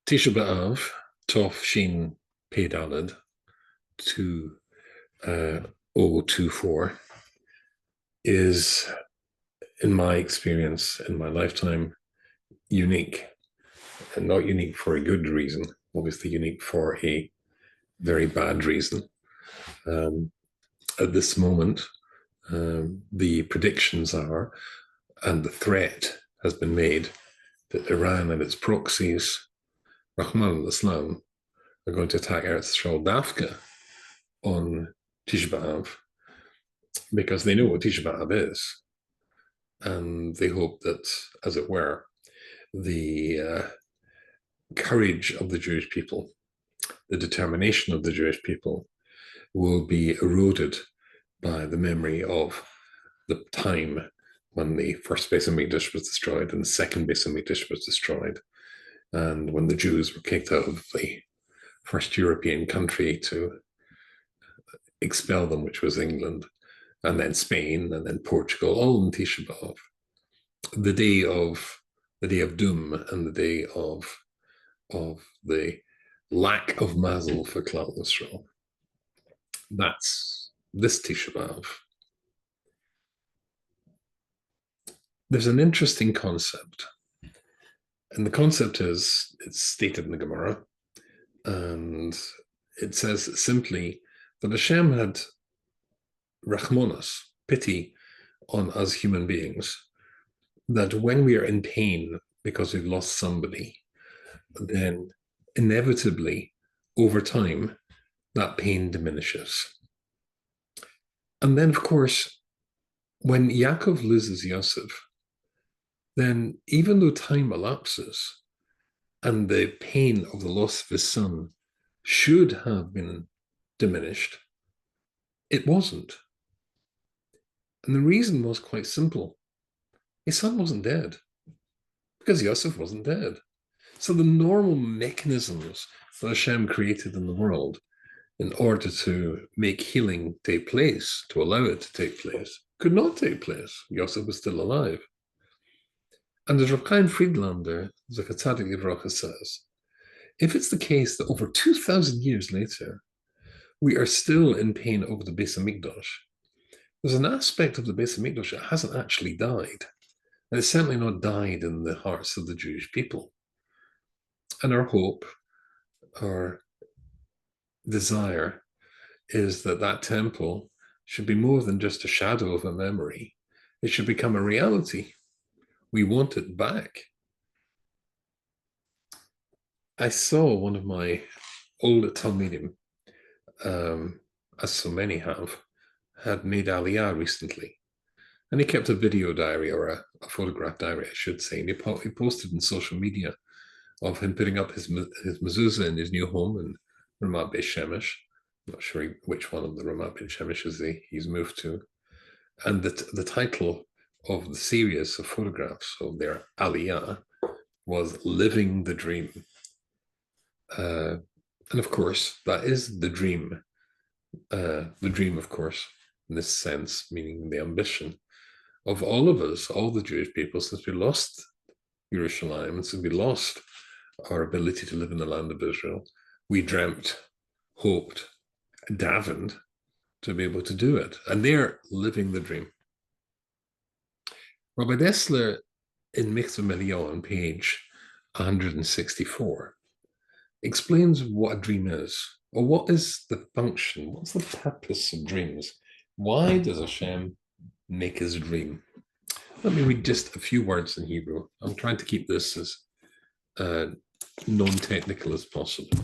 Tisha B'Av, Tov Shin Pei Daled, 2024, is, in my experience, in my lifetime, unique. And not unique for a good reason, obviously unique for a very bad reason. At this moment, the predictions are, and the threat has been made, that Iran and its proxies, Rahman al-Islam, are going to attack Eretz Yisrael Dafka on Tisha B'Av, because they know what Tisha B'Av is. And they hope that, as it were, the courage of the Jewish people, the determination of the Jewish people, will be eroded by the memory of the time when the first Beis Hamikdash was destroyed and the second Beis Hamikdash was destroyed, and when the Jews were kicked out of the first European country to expel them, which was England, and then Spain, and then Portugal, all in Tisha B'Av. The day of doom and the day of the lack of mazel for Klal Yisrael. That's this Tisha B'Av. There's an interesting concept, and the concept is, it's stated in the Gemara, and it says simply that Hashem had rachmonas, pity on us human beings, that when we are in pain because we've lost somebody, then inevitably, over time, that pain diminishes. And then, of course, when Yaakov loses Yosef, then even though time elapses and the pain of the loss of his son should have been diminished, it wasn't. And the reason was quite simple. His son wasn't dead because Yosef wasn't dead. So the normal mechanisms that Hashem created in the world in order to make healing take place, to allow it to take place, could not take place. Yosef was still alive. And as Rav Chaim Friedlander, Zecher Tzadik Livracha, says, if it's the case that over 2,000 years later, we are still in pain over the Beis Hamikdash, there's an aspect of the Beis Hamikdash that hasn't actually died. And it's certainly not died in the hearts of the Jewish people. And our hope, our desire, is that that temple should be more than just a shadow of a memory. It should become a reality. We want it back. I saw one of my old Talmidim, as so many have, had made Aliyah recently. And he kept a video diary, or a photograph diary, I should say. And he posted in social media of him putting up his mezuzah in his new home in Ramat Beit Shemesh. I'm not sure which one of the Ramat Beit Shemeshes he's moved to. And the title of the series of photographs of their Aliyah was Living the Dream. And of course, that is the dream. The dream, of course, in this sense, meaning the ambition of all of us, all the Jewish people, since we lost Yerushalayim, and since we lost our ability to live in the land of Israel, we dreamt, hoped, davened to be able to do it. And they're living the dream. Rabbi Dessler, in Mitzvah Meliyah on page 164, explains what a dream is, or what is the function, what's the purpose of dreams? Why does Hashem make his dream? Let me read just a few words in Hebrew. I'm trying to keep this as non-technical as possible.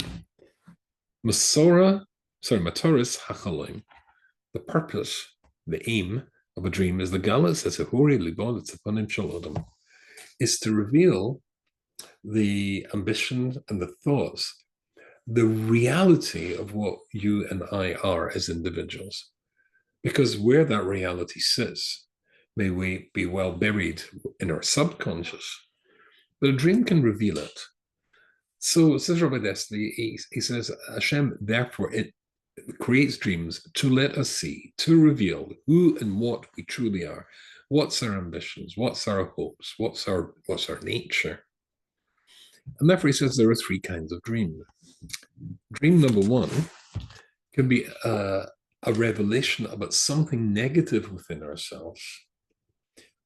Matoris Hachalim, the purpose, the aim of a dream is the galas as a hori libon etzapanim shel adam, is to reveal the ambition and the thoughts, the reality of what you and I are as individuals. Because where that reality sits may we be well buried in our subconscious, but a dream can reveal it. So says Rabbi Dessler, he says, Hashem, therefore, it creates dreams to let us see, to reveal who and what we truly are. What's our ambitions? What's our hopes? What's our nature? And therefore, he says there are three kinds of dream. Dream number one can be a revelation about something negative within ourselves,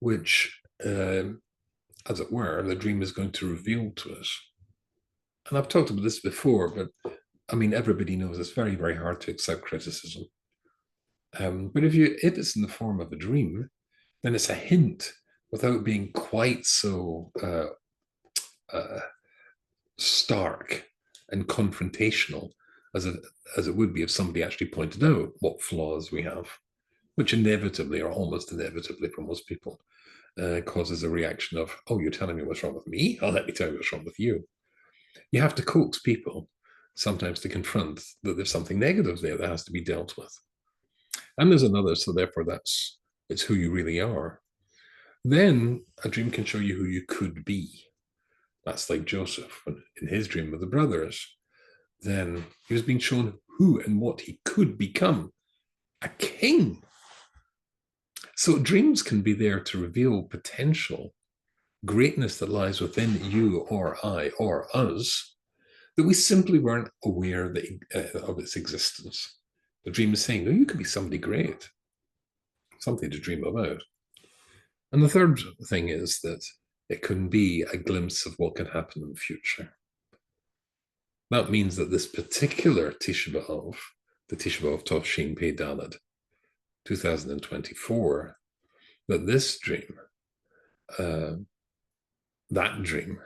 which, as it were, the dream is going to reveal to us. And I've talked about this before, but I mean, everybody knows it's very, very hard to accept criticism. But if it's in the form of a dream, then it's a hint without being quite so stark and confrontational as it would be if somebody actually pointed out what flaws we have, which inevitably, or almost inevitably for most people, causes a reaction of, oh, you're telling me what's wrong with me? Oh, let me tell you what's wrong with you. You have to coax people sometimes to confront that there's something negative there that has to be dealt with. And there's another, so therefore it's who you really are. Then a dream can show you who you could be. That's like Joseph in his dream with the brothers. Then he was being shown who and what he could become, a king. So dreams can be there to reveal potential greatness that lies within you or I or us that we simply weren't aware of its existence. The dream is saying, no, you could be somebody great, something to dream about. And the third thing is that it can be a glimpse of what can happen in the future. That means that this particular Tisha B'Av, the Tisha B'Av Tovshin Pei Daled, 2024, that this dream, that dream,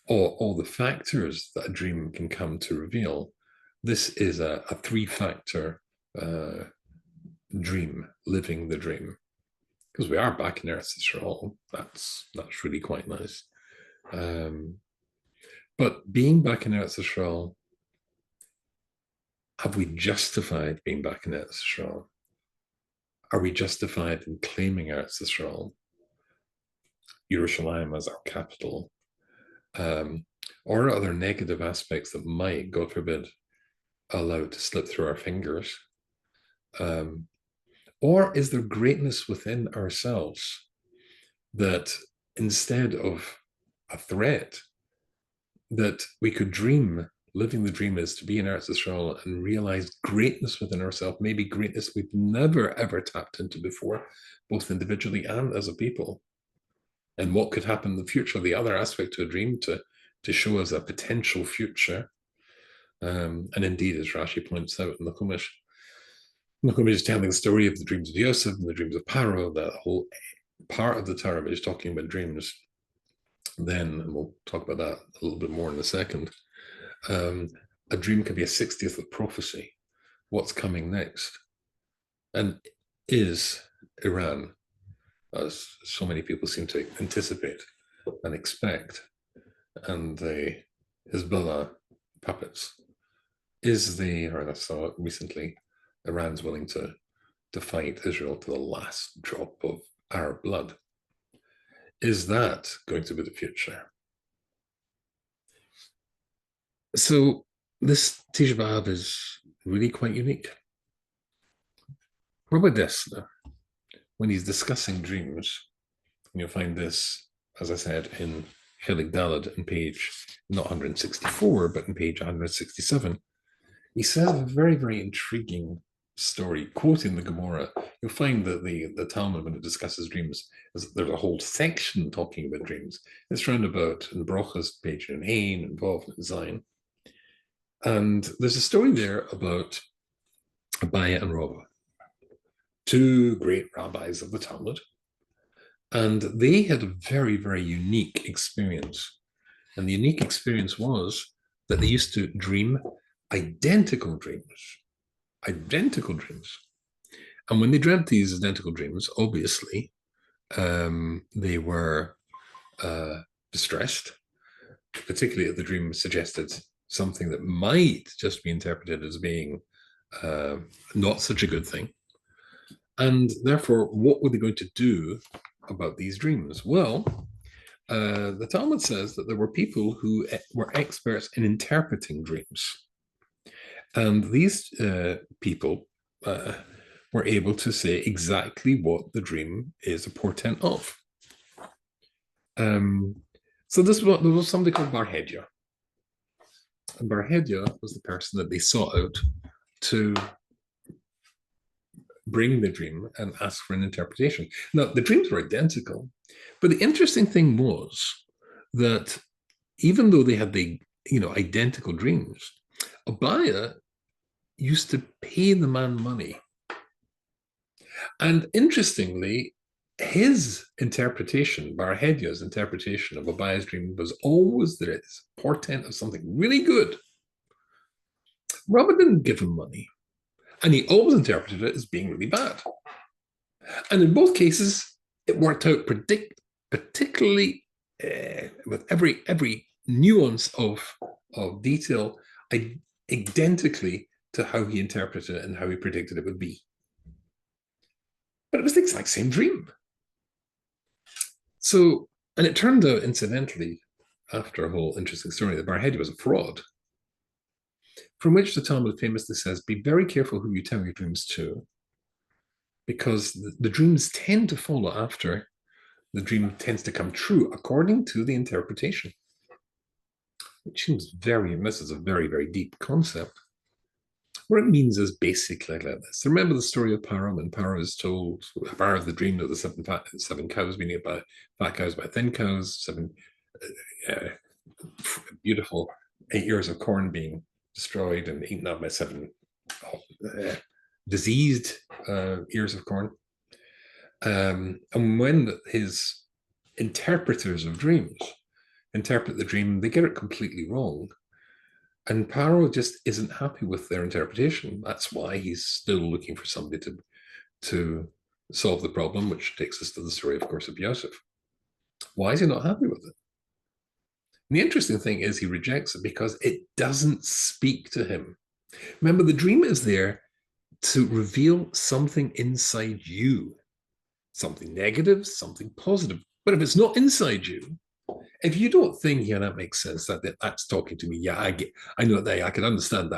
all the factors that a dream can come to reveal, this is a three-factor dream, living the dream. Because we are back in Eretz Yisrael, that's really quite nice. But being back in Eretz Yisrael, have we justified being back in Eretz Yisrael? Are we justified in claiming Eretz Yisrael, Yerushalayim as our capital? Or are there negative aspects that might, God forbid, allow it to slip through our fingers? Or is there greatness within ourselves that instead of a threat, that we could dream, living the dream is to be in Eretz Yisrael and realize greatness within ourselves, maybe greatness we've never, ever tapped into before, both individually and as a people. And what could happen in the future, the other aspect to a dream, to show us a potential future. And indeed, as Rashi points out in the Chumash is telling the story of the dreams of Yosef and the dreams of Paro, that whole part of the Torah is talking about dreams. Then, and we'll talk about that a little bit more in a second, a dream can be a 60th of prophecy. What's coming next? And is Iran, as so many people seem to anticipate and expect, and the Hezbollah puppets, or I saw it recently, Iran's willing to fight Israel to the last drop of Arab blood. Is that going to be the future? So this Tisha B'Av is really quite unique. Robert Dessler, when he's discussing dreams, and you'll find this, as I said, in Chelik Daled in page not 164, but in page 167, he says a very, very intriguing story, quoting the Gemara. You'll find that the Talmud, when it discusses dreams, there's a whole section talking about dreams. It's round about in Brochas, page in Ein, involved in Zion. And there's a story there about Abaye and Rava, two great rabbis of the Talmud. And they had a very, very unique experience. And the unique experience was that they used to dream identical dreams. And when they dreamt these identical dreams, obviously, they were distressed, particularly if the dream suggested something that might just be interpreted as being not such a good thing. And therefore, what were they going to do about these dreams? Well, the Talmud says that there were people who were experts in interpreting dreams. And these people were able to say exactly what the dream is a portent of. So there was somebody called Barhedia. And Barhedia was the person that they sought out to bring the dream and ask for an interpretation. Now, the dreams were identical, but the interesting thing was that even though they had the identical dreams, Abaya used to pay the man money. And interestingly, his interpretation, Barhedia's interpretation of Abaya's dream was always that it's a portent of something really good. Robert didn't give him money, and he always interpreted it as being really bad. And in both cases, it worked out particularly with every nuance of detail identically to how he interpreted it and how he predicted it would be. But it was the exact same dream. So, and it turned out, incidentally, after a whole interesting story, that Barhedia was a fraud. From which the Talmud famously says, be very careful who you tell your dreams to, because the dreams tend to follow after the dream tends to come true according to the interpretation. Which seems this is a very, very deep concept. What it means is basically like this. Remember the story of Paro, when Paro is told, Paro of the dream of the seven cows being eaten by fat cows by thin cows, seven beautiful 8 years of corn being destroyed and eaten up by seven diseased ears of corn. And when his interpreters of dreams interpret the dream, they get it completely wrong. And Paro just isn't happy with their interpretation. That's why he's still looking for somebody to solve the problem, which takes us to the story, of course, of Yosef. Why is he not happy with it? And the interesting thing is he rejects it because it doesn't speak to him. Remember, the dream is there to reveal something inside you, something negative, something positive. But if it's not inside you, if you don't think, yeah, that makes sense, that's talking to me, yeah, I know that I can understand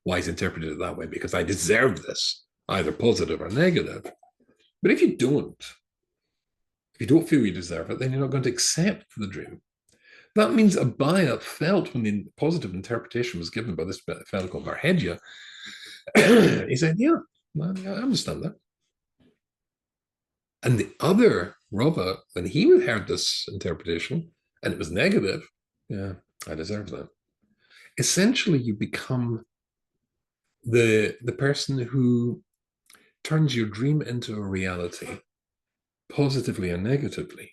why he's interpreted it that way, because I deserve this, either positive or negative. But if you don't feel you deserve it, then you're not going to accept the dream. That means Abaya felt, when the positive interpretation was given by this fellow called Barhedia, he said, yeah, I understand that. And the other Rava, when he heard this interpretation and it was negative, yeah, I deserve that. Essentially, you become the person who turns your dream into a reality, positively and negatively.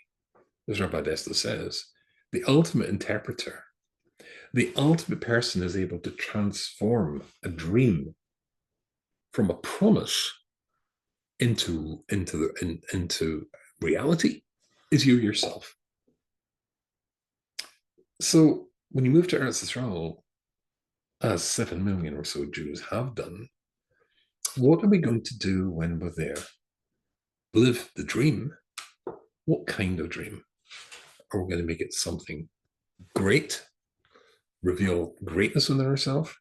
As Rabbi Desta says, the ultimate interpreter, the ultimate person is able to transform a dream from a promise into reality is you yourself. So when you move to Eretz Yisrael, as 7 million or so Jews have done, what are we going to do when we're there? Live the dream. What kind of dream? Are we going to make it something great, reveal greatness within ourselves?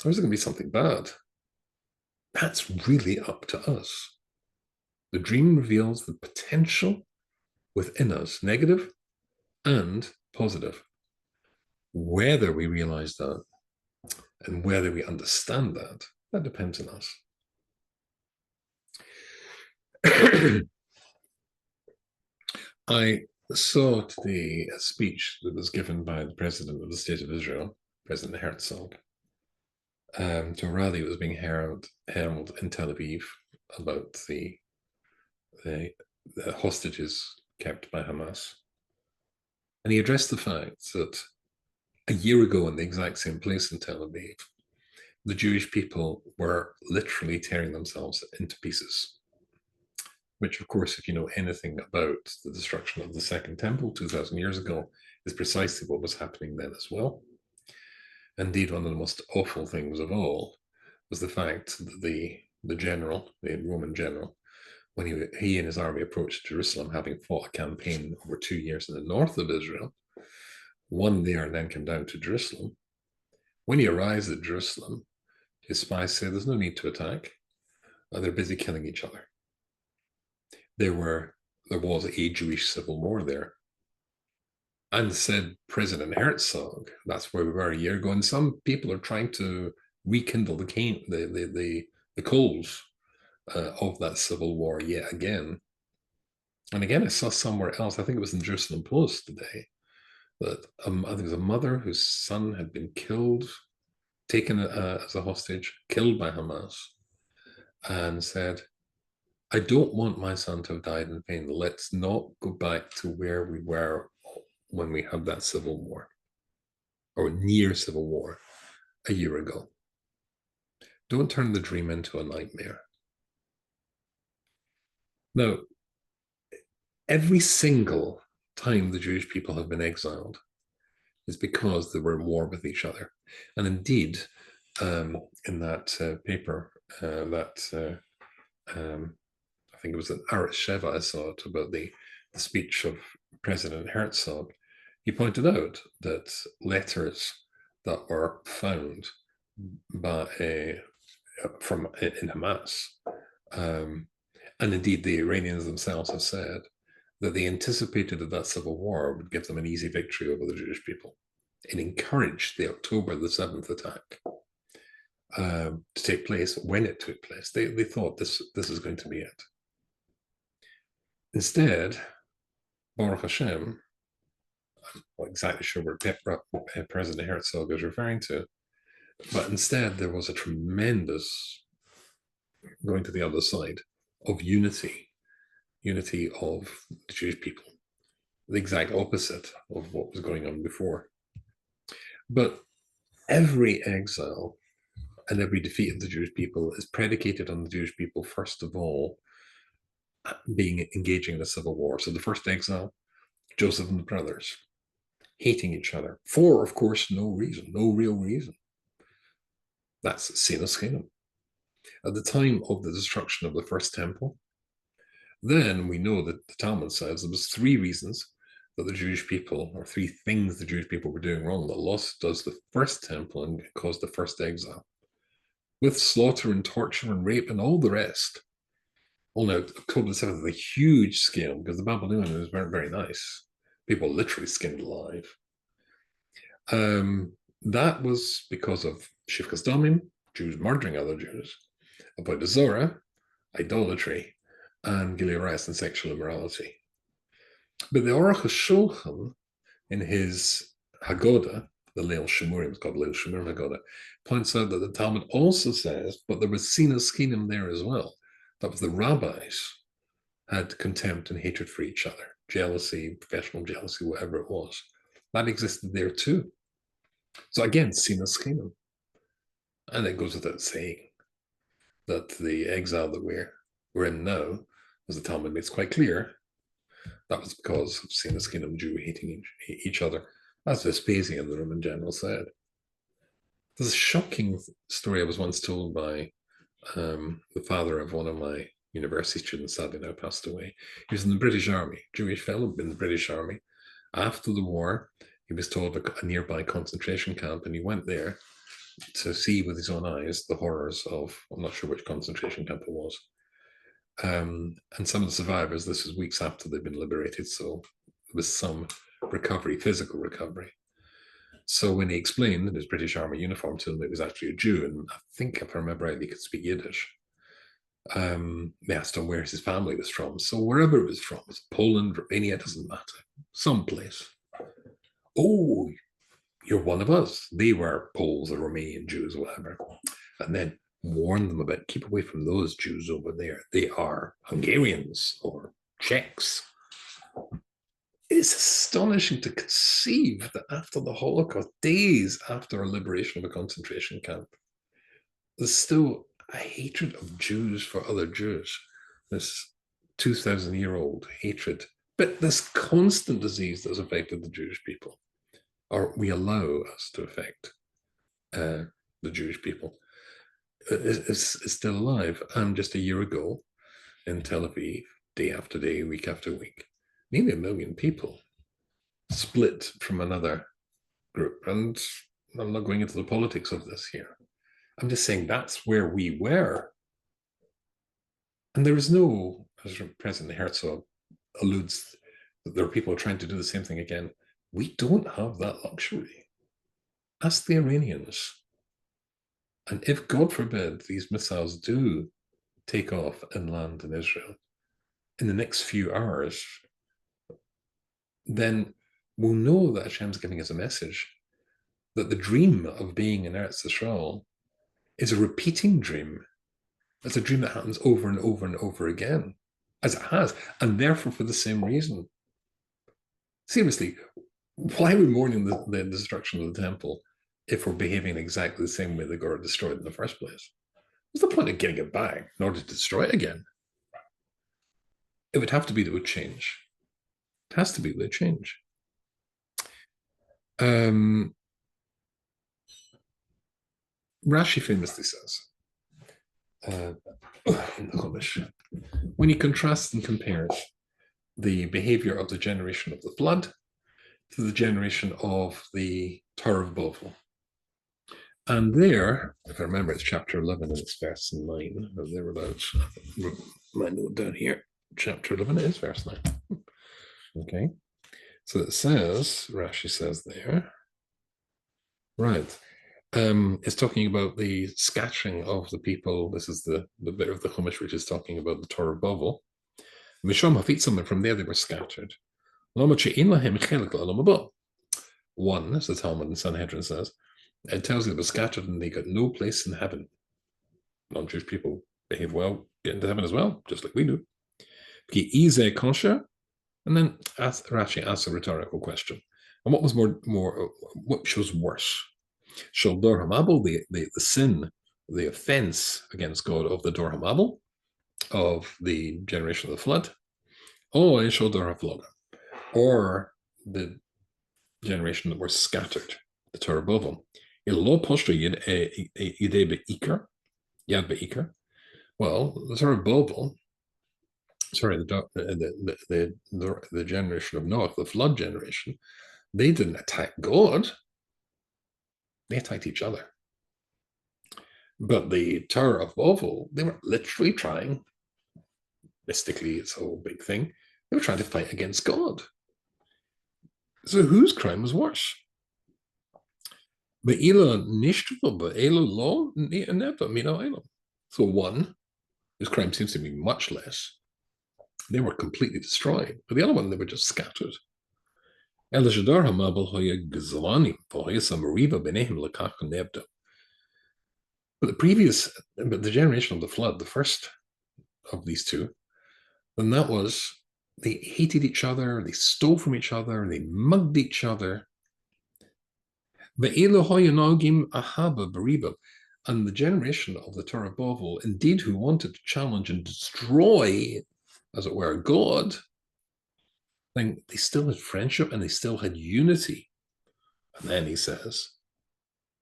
Or is it going to be something bad? That's really up to us. The dream reveals the potential within us, negative and positive. Whether we realize that and whether we understand that, that depends on us. I saw today a speech that was given by the President of the State of Israel, President Herzog, to a rally that was being held in Tel Aviv about the hostages kept by Hamas. And he addressed the fact that a year ago in the exact same place in Tel Aviv, the Jewish people were literally tearing themselves into pieces. Which, of course, if you know anything about the destruction of the Second Temple 2,000 years ago, is precisely what was happening then as well. Indeed, one of the most awful things of all was the fact that the general, the Roman general, when he and his army approached Jerusalem, having fought a campaign over 2 years in the north of Israel, won there and then came down to Jerusalem. When he arrives at Jerusalem, his spies say there's no need to attack. They're busy killing each other. There was a Jewish civil war there. And said President Herzog, that's where we were a year ago, and some people are trying to rekindle the coals of that civil war yet again. And again, I saw somewhere else, I think it was in Jerusalem Post today, that I think it was a mother whose son had been killed, taken as a hostage, killed by Hamas, and said, I don't want my son to have died in vain. Let's not go back to where we were when we had that civil war, or near civil war a year ago. Don't turn the dream into a nightmare. Now, every single time the Jewish people have been exiled is because they were in war with each other. And indeed, in that paper I think it was an Eretz Sheva, I saw it, about the speech of President Herzog, he pointed out that letters that were found by from in Hamas, and indeed the Iranians themselves have said that they anticipated that civil war would give them an easy victory over the Jewish people. It encouraged the October the 7th attack to take place when it took place. They thought this is going to be it. Instead, Baruch Hashem, I'm not exactly sure what President Herzog is referring to, but instead there was a tremendous going to the other side of unity of the Jewish people, the exact opposite of what was going on before. But every exile and every defeat of the Jewish people is predicated on the Jewish people, first of all, engaging in a civil war. So the first exile, Joseph and the brothers hating each other for, of course, no real reason. That's Sinus Kingdom. At the time of the destruction of the first temple, then we know that the Talmud says there was 3 reasons that the Jewish people, or 3 things the Jewish people were doing wrong, that lost us the first temple and caused the first exile, with slaughter and torture and rape and all the rest. Only October the 7th is a huge scale because the Babylonians weren't very nice. People literally skinned alive. That was because of Shifkas Damim, Jews murdering other Jews, about the Zorah, idolatry, and Gilei Arayos and sexual immorality. But the Aruch HaShulchan, in his Haggadah, the Leil Shemurim, it's called Leil Shemurim Haggadah, points out that the Talmud also says, but there was Sinus Kingdom there as well. That was the rabbis had contempt and hatred for each other, jealousy, professional jealousy, whatever it was. That existed there too. So again, Sinus Kingdom. And it goes without saying that the exile that we're in now, as the Talmud makes quite clear, that was because of Sinus Kingdom, Jew hating each other, as Vespasian, the Roman general, said. There's a shocking story I was once told by the father of one of my university students, sadly now passed away. He was in the British Army, Jewish fellow in the British Army. After the war, he was told a nearby concentration camp, and he went there to see with his own eyes the horrors of, I'm not sure which concentration camp it was. And some of the survivors, this was weeks after they'd been liberated, so there was some recovery, physical recovery. So when he explained in his British Army uniform to them it was actually a Jew, and I think if I remember right, he could speak Yiddish. They asked him where his family was from. So wherever it was from, it's Poland, Romania, it doesn't matter, someplace. Oh, you're one of us. They were Poles or Romanian Jews, whatever. And then warn them about, keep away from those Jews over there. They are Hungarians or Czechs. It's astonishing to conceive that after the Holocaust, days after a liberation of a concentration camp, there's still a hatred of Jews for other Jews. This 2,000-year-old hatred, but this constant disease that's affected the Jewish people, or we allow us to affect the Jewish people, is still alive. And just a year ago in Tel Aviv, day after day, week after week, nearly 1 million people split from another group. And I'm not going into the politics of this here. I'm just saying that's where we were. And there is no, as President Herzog alludes, that there are people trying to do the same thing again. We don't have that luxury. Ask the Iranians. And if, God forbid, these missiles do take off and land in Israel in the next few hours, then we'll know that Hashem's giving us a message that the dream of being in Eretz Yisrael is a repeating dream. It's a dream that happens over and over and over again, as it has, and therefore for the same reason. Seriously, why are we mourning the destruction of the temple if we're behaving exactly the same way that got it destroyed in the first place? What's the point of getting it back in order to destroy it again? It would have to be that it would change. It has to be that it would change. Rashi famously says, when he contrasts and compares the behavior of the generation of the flood to the generation of the Tower of Babel. And there, if I remember, it's chapter 11 and it's verse 9, or thereabouts. My note down here, chapter 11 is verse 9. Okay, so it says, Rashi says there, right, it's talking about the scattering of the people. This is the bit of the Chumash which is talking about the Tower of Babel. Misham Hafitzim, and from there they were scattered. One, as the Talmud in Sanhedrin says, it tells you they were scattered and they got no place in heaven. Non-Jewish people behave well, get into heaven as well, just like we do. And then Rashi asks a rhetorical question. And what was what was worse? Dor Hamabel, the sin, the offense against God of the Dor Hamabel, of the generation of the flood, or Dor Havloga, or the generation that were scattered, the Torah Babel. Well, the Torah Babel, sorry, the generation of Noah, the flood generation, they didn't attack God. They attacked each other. But the Tower of Babel, they were literally trying, mystically, it's a whole big thing, they were trying to fight against God. So whose crime was worse? So one, whose crime seems to be much less, they were completely destroyed. But the other one, they were just scattered. But the generation of the flood, the first of these two, then that was, they hated each other, they stole from each other, they mugged each other. And the generation of the Torah of Babel, indeed, who wanted to challenge and destroy, as it were, God, then they still had friendship and they still had unity. And then he says,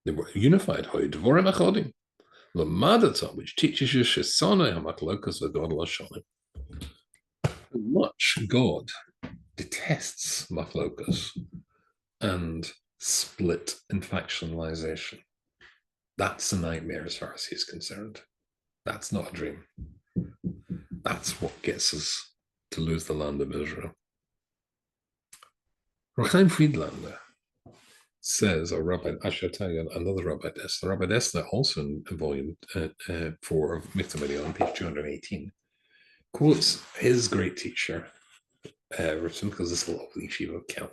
they were unified. Which teaches you much God detests machlokas and split and factionalization. That's a nightmare as far as he's concerned. That's not a dream. That's what gets us to lose the land of Israel. Rochaim Friedlander says, or Rabbi, I should tell you another Rabbi Dessler. Rabbi Dessler, also in volume 4 of Mitzvah on page 218, quotes his great teacher, Rav Simcha Zissel of the Yeshiva of Kelm.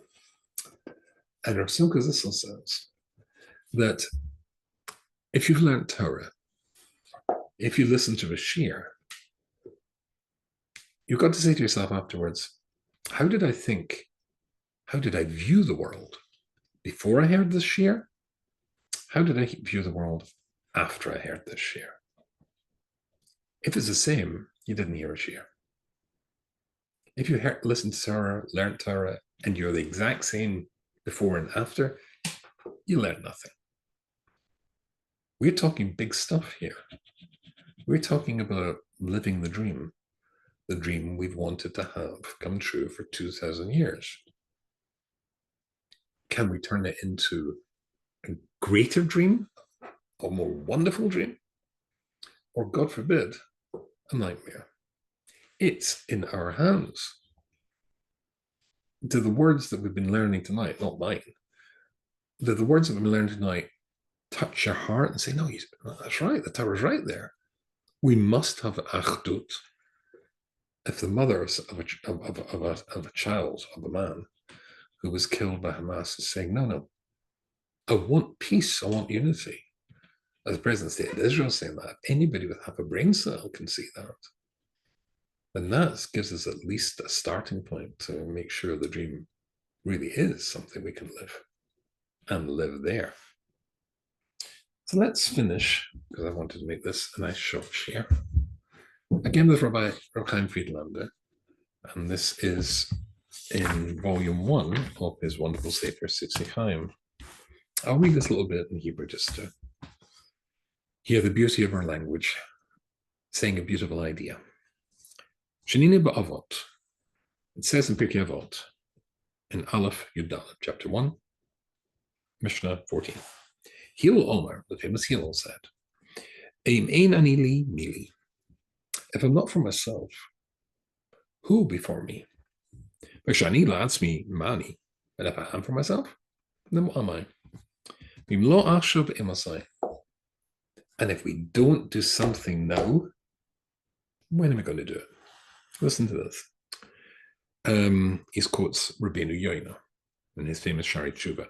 And Rav Simcha Zissel says that if you've learned Torah, if you listen to a shiur, you've got to say to yourself afterwards, how did I think? How did I view the world before I heard this shiur? How did I view the world after I heard this shiur? If it's the same, you didn't hear a shiur. If you listened to Torah, learned Torah, and you're the exact same before and after, you learned nothing. We're talking big stuff here. We're talking about living the dream we've wanted to have come true for 2,000 years. Can we turn it into a greater dream, a more wonderful dream, or God forbid, a nightmare? It's in our hands. do the words that we've been learning tonight, not mine, do the words that we've been learning tonight touch your heart and say, no, that's right, the Torah's right there. We must have achdut. If the mother of a child, of a man who was killed by Hamas is saying, no, I want peace, I want unity. As the President of the State of Israel saying that, anybody with half a brain cell can see that. And that gives us at least a starting point to make sure the dream really is something we can live and live there. So let's finish, because I wanted to make this a nice short share. Again with Rabbi Chaim Friedlander, and this is in volume 1 of his wonderful Sefer Sitzi Chaim. I'll read this a little bit in Hebrew just to hear the beauty of our language, saying a beautiful idea. Shenine ba'avot. It says in Pirkei Avot, in Aleph Yud-Dalet, chapter 1, Mishnah 14. Hillel Omer, the famous Hillel, said, Eim ein ani li mili. If I'm not for myself, who will be for me? V'shani la'atzmi mani. And if I am for myself, then what am I? V'im lo achshav emasai. And if we don't do something now, when are we going to do it? Listen to this. He quotes Rabbeinu Yoina in his famous Shari Tshuva.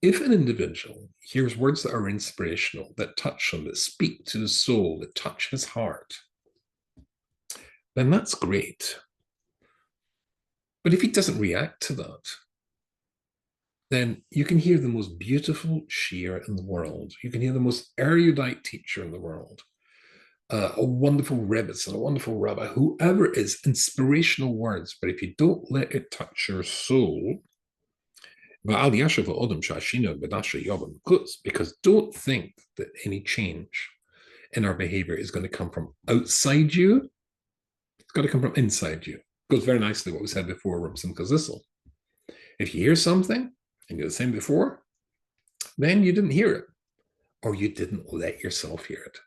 If an individual hears words that are inspirational, that touch him, that speak to the soul, that touch his heart, then that's great. But if he doesn't react to that, then you can hear the most beautiful shiur in the world. You can hear the most erudite teacher in the world, a wonderful rebbetzin, a wonderful rabbi, whoever it is, inspirational words. But if you don't let it touch your soul, because don't think that any change in our behavior is going to come from outside you. It's got to come from inside you. It goes very nicely what we said before, Rumsim Kazissel. If you hear something, and you're the same before, then you didn't hear it, or you didn't let yourself hear it.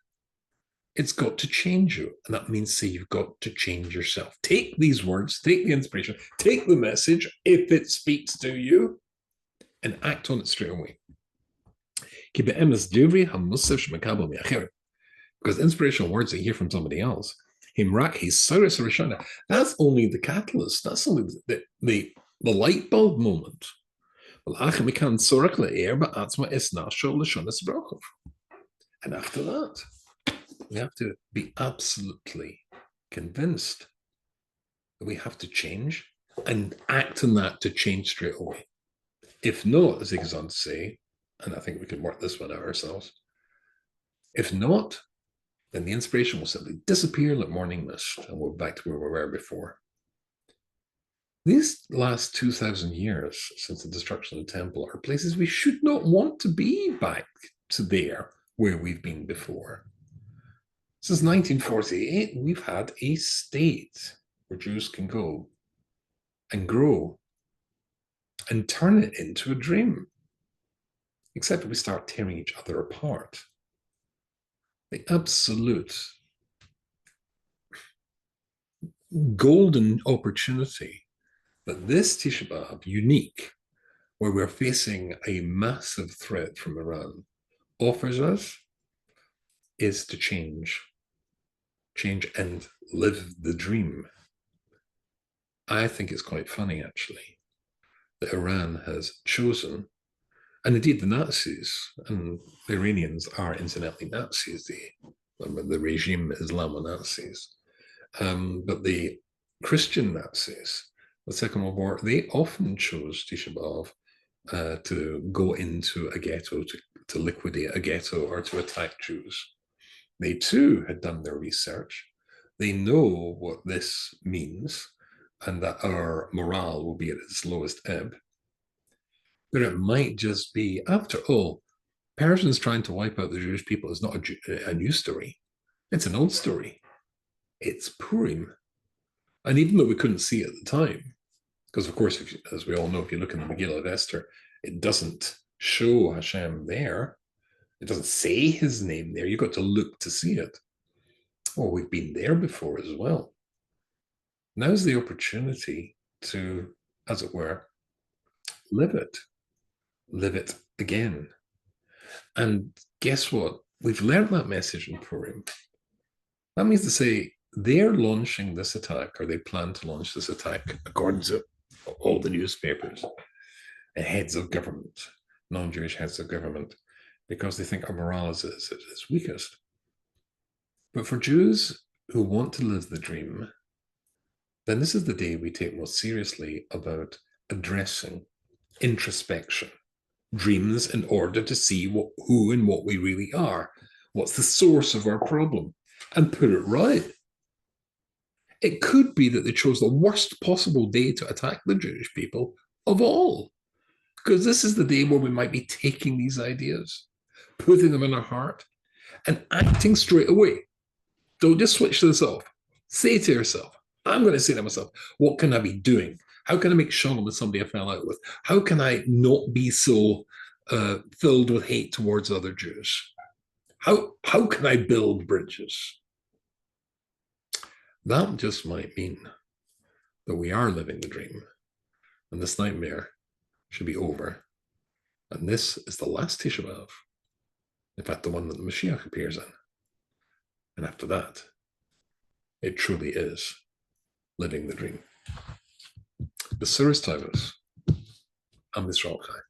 It's got to change you, and that means, say, you've got to change yourself. Take these words, take the inspiration, take the message, if it speaks to you, and act on it straight away. Because inspirational words that you hear from somebody else, that's only the catalyst, that's only the light bulb moment. And after that, we have to be absolutely convinced that we have to change and act on that to change straight away. If not, as he goes on to say, and I think we can work this one out ourselves, if not, then the inspiration will simply disappear like morning mist, and we're back to where we were before. These last 2,000 years since the destruction of the temple are places we should not want to be back to there where we've been before. Since 1948, we've had a state where Jews can go and grow and turn it into a dream, except if we start tearing each other apart. The absolute golden opportunity that this Tisha B'Av, unique, where we're facing a massive threat from Iran, offers us is to change and live the dream. I think it's quite funny, actually, that Iran has chosen, and indeed the Nazis, and the Iranians are incidentally Nazis, the regime Islamo-Nazis, but the Christian Nazis, the Second World War, they often chose Tisha B'Av to go into a ghetto, to liquidate a ghetto or to attack Jews. They too had done their research. They know what this means and that our morale will be at its lowest ebb. But it might just be, after all, Persians trying to wipe out the Jewish people is not a new story. It's an old story. It's Purim. And even though we couldn't see it at the time, because of course, as we all know, if you look in the Megillah of Esther, it doesn't show Hashem there. It doesn't say his name there. You've got to look to see it. Well, we've been there before as well. Now's the opportunity to, as it were, live it again. And guess what? We've learned that message in Purim. That means to say they're launching this attack, or they plan to launch this attack, according to all the newspapers, and heads of government, non-Jewish heads of government, because they think our morale is at its weakest. But for Jews who want to live the dream, then this is the day we take most seriously about addressing introspection, dreams, in order to see who and what we really are. What's the source of our problem? And put it right. It could be that they chose the worst possible day to attack the Jewish people of all, because this is the day where we might be taking these ideas, putting them in our heart, and acting straight away. Don't just switch this off. Say to yourself, I'm going to say to myself, what can I be doing? How can I make shalom with somebody I fell out with? How can I not be so filled with hate towards other Jews? How can I build bridges? That just might mean that we are living the dream, and this nightmare should be over. And this is the last Tisha B'Av. In fact, the one that the Mashiach appears in. And after that, it truly is living the dream. B'Suras Tovos, I'm Yisrael Chai.